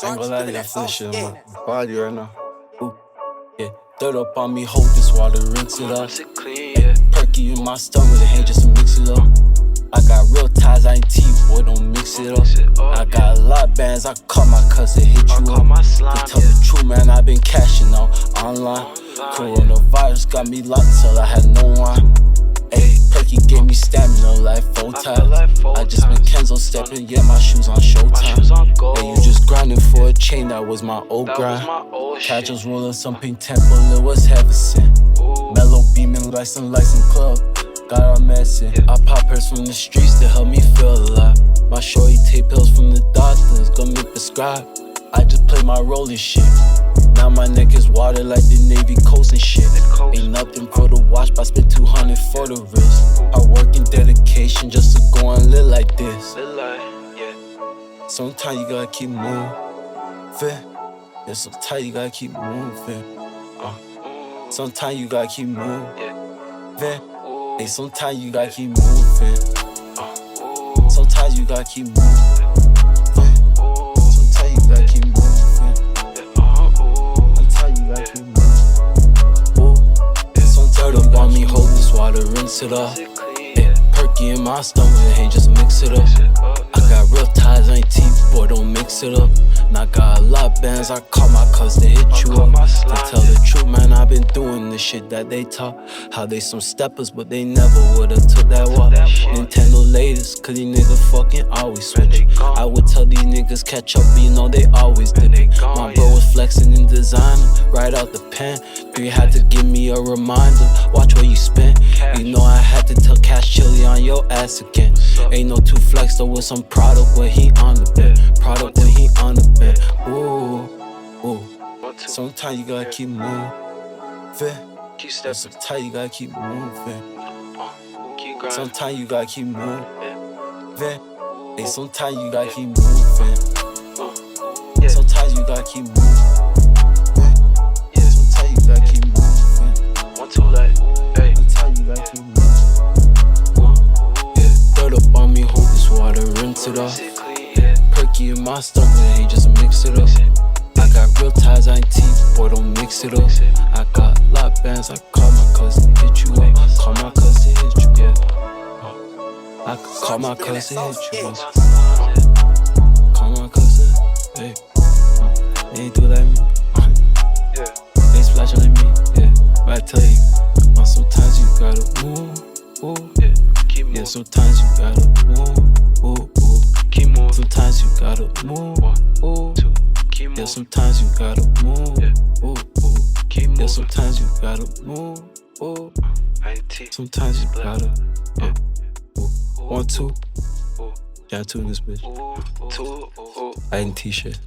ain't gonna lie to you, I feel this shit in my body right now. Ooh, yeah. Dirt up on me, hold this water, rinse it up. Ay, perky in my stomach, the hand just to mix it up. I got real ties, I ain't teeth, boy, don't mix it up. I got a lot of bands, I call my cousin, hit you up. To tell the truth, man, I been cashing out online. Coronavirus got me locked till I had no wine. Ayy, perky gave me stamina like 4 times. I just been Kenzo stepping, yeah, my shoes on Showtime. Hey, you just grinding for a chain, that was my old grind. Casuals rolling some pink temple, it was heaven sent. Mellow beaming like some lights in club. Got all messy. I pop pills from the streets to help me feel alive. My shorty take pills from the doctors, got me prescribed. I just play my role and shit. Now my neck is water like the Navy coast and shit. Ain't nothing for the watch, but I spent 200 for the wrist. I work in dedication just to go and live like this. Sometimes you gotta keep moving. Yeah, sometimes you gotta keep moving. Sometimes you gotta keep moving. Hey, sometimes you gotta keep moving. Sometimes you gotta keep moving. Sometimes you gotta keep moving. Sometimes you gotta keep moving. Some dirt up on me, hold this water, rinse it up. Ay, perky in my stomach, hey, just mix it up. I got real ties, I ain't teeth, boy, don't mix it up. And I got a lot of bands, I call my cuz to hit you up. To tell the truth, man, I been doing the shit that they talk. How they some steppers, but they never would've took that walk. Nintendo latest, cause these niggas fucking always switch. I would tell these niggas catch up, but you know they always did it. My bro was flexing in designer, right out the pen. You had to give me a reminder, watch where you spend. You know I had to tell Cash Chili on your ass again. Ain't no two flex though with some product when he on the bed. Product when he on the bed. Ooh, ooh. Sometimes you gotta keep moving. Sometimes you gotta keep moving. Sometimes you gotta keep moving. Hey, sometimes you gotta keep moving. Sometimes you gotta keep moving. Sometimes you gotta keep moving. Sometimes you gotta keep moving. Dirt up on me, hold this water, rinse it off. Perky in my stomach, hey, just mix it up. I got real ties, I ain't teeth, boy, don't mix it up. I got a lot of bands, I call my cousin, hit you up. Call my cousin, hit you up. I could call my cousin, hit you up. Call my cousin, hey. They ain't do like me. They ain't splashing like me, yeah. But I tell you, sometimes you gotta move, ooh. Yeah, sometimes you gotta move, ooh, ooh. Sometimes you gotta move, ooh. Yeah, sometimes you gotta move, ooh, ooh. Yeah, sometimes you gotta move, ooh. Sometimes you gotta, yeah. 1, 2. Yeah, 2 in this bitch. I ain't T-shit.